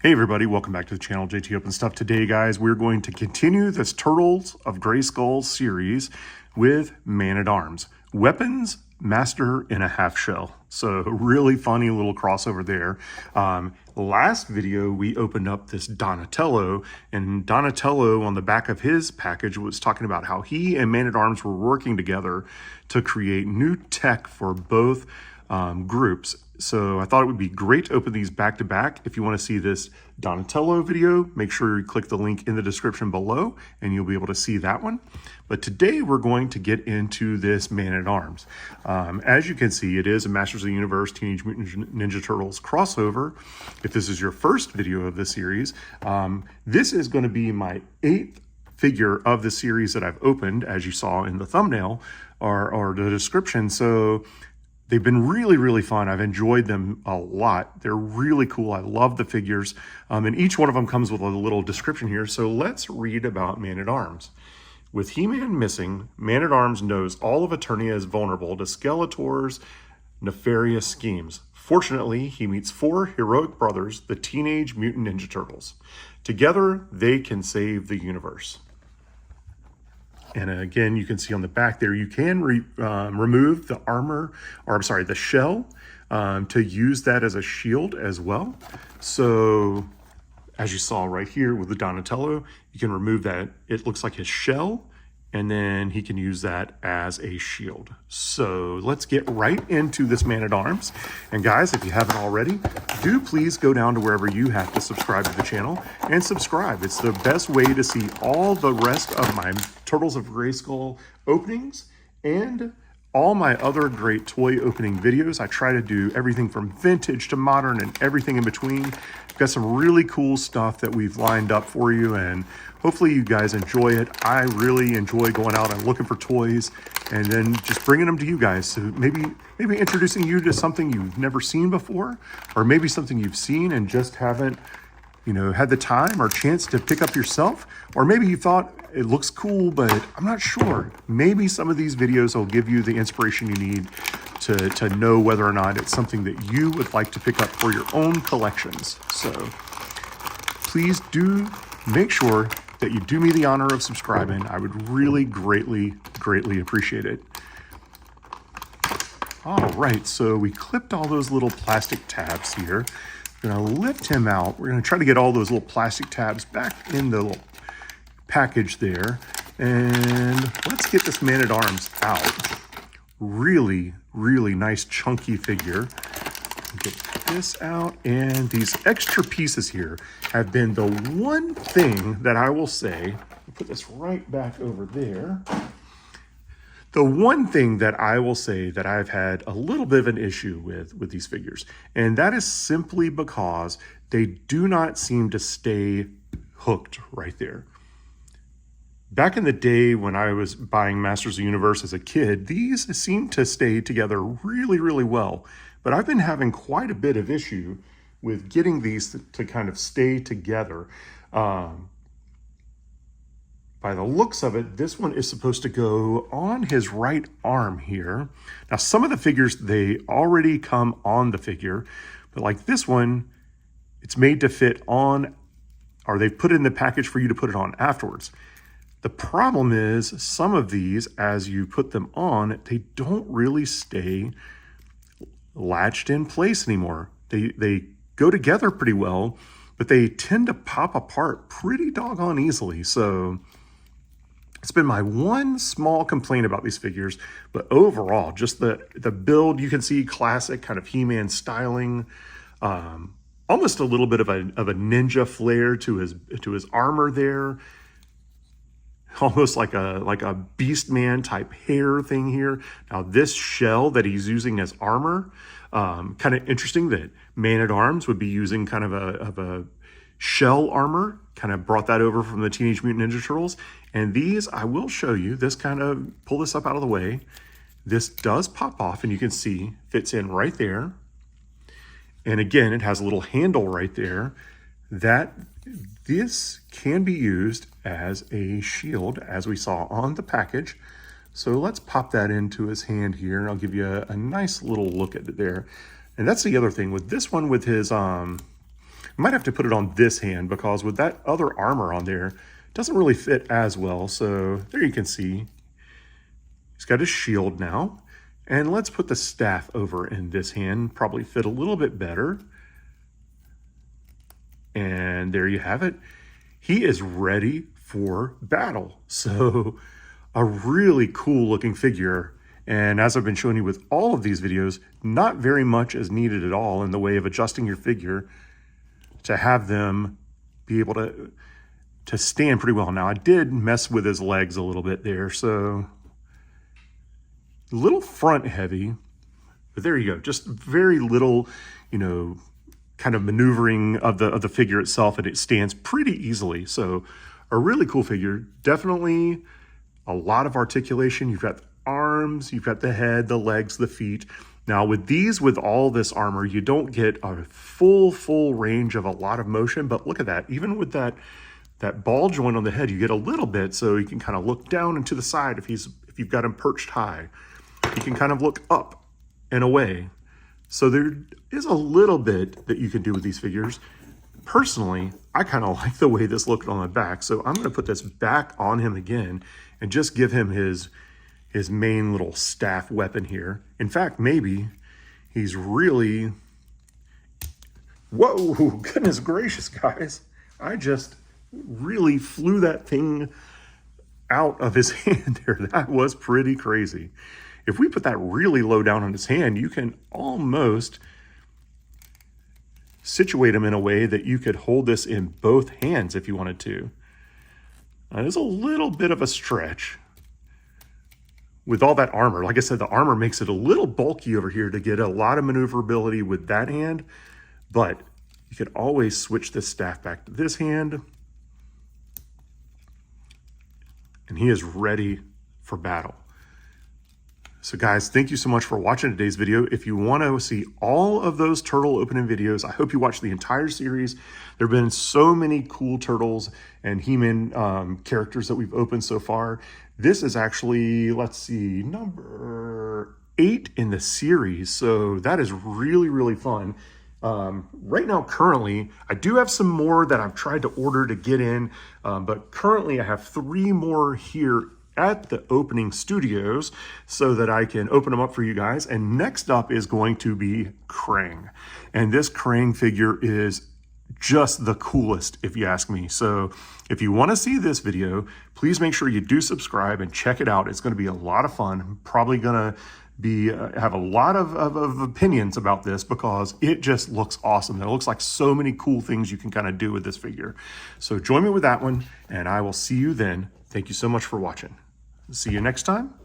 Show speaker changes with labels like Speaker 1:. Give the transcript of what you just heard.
Speaker 1: Hey everybody, welcome back to the channel, JT Open Stuff. Today, guys, we're going to continue this Turtles of Grayskull series with Man-at-Arms. Weapons, Master in a Half Shell. So really funny little crossover there. Last video, we opened up this Donatello, and Donatello on the back of his package was talking about how he and Man-at-Arms were working together to create new tech for both groups. So I thought it would be great to open these back to back. If you want to see this Donatello video, make sure you click the link in the description below and you'll be able to see that one. But today we're going to get into this Man-at-Arms. As you can see, it is a Masters of the Universe Teenage Mutant Ninja Turtles crossover. If this is your first video of this series, this is going to be my 8th figure of the series that I've opened, as you saw in the thumbnail or the description. So they've been really, really fun. I've enjoyed them a lot. They're really cool. I love the figures. And each one of them comes with a little description here. So let's read about Man-at-Arms. With He-Man missing, Man-at-Arms knows all of Eternia is vulnerable to Skeletor's nefarious schemes. Fortunately, he meets 4 heroic brothers, the Teenage Mutant Ninja Turtles. Together, they can save the universe. And again, you can see on the back there, you can remove the armor, or I'm sorry, the shell, to use that as a shield as well. So as you saw right here with the Donatello, you can remove that. It looks like his shell, and then he can use that as a shield. So let's get right into this Man-at-Arms. And guys, if you haven't already, do please go down to wherever you have to subscribe to the channel and subscribe. It's the best way to see all the rest of my Turtles of Grayskull openings and all my other great toy opening videos. I try to do everything from vintage to modern and everything in between. We've got some really cool stuff that we've lined up for you, and hopefully you guys enjoy it. I really enjoy going out and looking for toys and then just bringing them to you guys. So maybe introducing you to something you've never seen before, or maybe something you've seen and just haven't, had the time or chance to pick up yourself. Or maybe you thought it looks cool, but I'm not sure. Maybe some of these videos will give you the inspiration you need to know whether or not it's something that you would like to pick up for your own collections. So please do make sure that you do me the honor of subscribing. I would really greatly appreciate it. All right, so we clipped all those little plastic tabs here. We're gonna lift him out. We're gonna try to get all those little plastic tabs back in the little package there. And let's get this Man-at-Arms out. Really nice chunky figure. Get this out, and these extra pieces here have been the one thing that I will say, I'll put this right back over there. The one thing that I will say that I've had a little bit of an issue with these figures, and that is simply because they do not seem to stay hooked right there. Back in the day when I was buying Masters of the Universe as a kid, these seemed to stay together really well. But I've been having quite a bit of issue with getting these to kind of stay together. By the looks of it, this one is supposed to go on his right arm here. Now, some of the figures, they already come on the figure, but like this one, it's made to fit on, or they put it in the package for you to put it on afterwards. The problem is some of these, as you put them on, they don't really stay latched in place anymore. They go together pretty well, but they tend to pop apart pretty doggone easily. So it's been my one small complaint about these figures, but overall, just the build, you can see classic kind of He-Man styling, almost a little bit of a ninja flair to his armor there. Almost like a beast man type hair thing here. Now this shell that he's using as armor, kind of interesting that Man-at-Arms would be using kind of a shell armor, kind of brought that over from the Teenage Mutant Ninja Turtles. And these, I will show you, this kind of, pull this up out of the way. This does pop off, and you can see, fits in right there. And again, it has a little handle right there. This can be used as a shield, as we saw on the package. So let's pop that into his hand here. I'll give you a nice little look at it there. And that's the other thing with this one, with his I might have to put it on this hand because with that other armor on there, it doesn't really fit as well. So there you can see he's got his shield now. And let's put the staff over in this hand, probably fit a little bit better. And there you have it. He is ready for battle. So a really cool looking figure. And as I've been showing you with all of these videos, not very much is needed at all in the way of adjusting your figure to have them be able to stand pretty well. Now I did mess with his legs a little bit there, so a little front heavy, but there you go. Just very little, you know, kind of maneuvering of the figure itself, and it stands pretty easily. So a really cool figure. Definitely a lot of articulation. You've got the arms, you've got the head, the legs, the feet. Now with these, with all this armor, you don't get a full range of a lot of motion, but look at that. Even with that ball joint on the head, you get a little bit, so you can kind of look down and to the side if you've got him perched high. You can kind of look up and away. So there is a little bit that you can do with these figures. Personally, I kind of like the way this looked on the back. So I'm going to put this back on him again and just give him his main little staff weapon here. In fact, maybe he's really... Whoa, goodness gracious, guys. I just really flew that thing out of his hand there. That was pretty crazy. If we put that really low down on his hand, you can almost situate him in a way that you could hold this in both hands if you wanted to. Now, there's a little bit of a stretch with all that armor. Like I said, the armor makes it a little bulky over here to get a lot of maneuverability with that hand, but you could always switch this staff back to this hand, and he is ready for battle. So guys, thank you so much for watching today's video. If you want to see all of those turtle opening videos, I hope you watch the entire series. There have been so many cool turtles and He-Man characters that we've opened so far. This is actually, let's see, number 8 in the series. So that is really fun. Right now, currently, I do have some more that I've tried to order to get in, but currently I have 3 more here at the opening studios so that I can open them up for you guys. And next up is going to be Krang. And this Krang figure is just the coolest, if you ask me. So if you want to see this video, please make sure you do subscribe and check it out. It's going to be a lot of fun. I'm probably going to be have a lot of opinions about this because it just looks awesome. It looks like so many cool things you can kind of do with this figure. So join me with that one, and I will see you then. Thank you so much for watching. See you next time.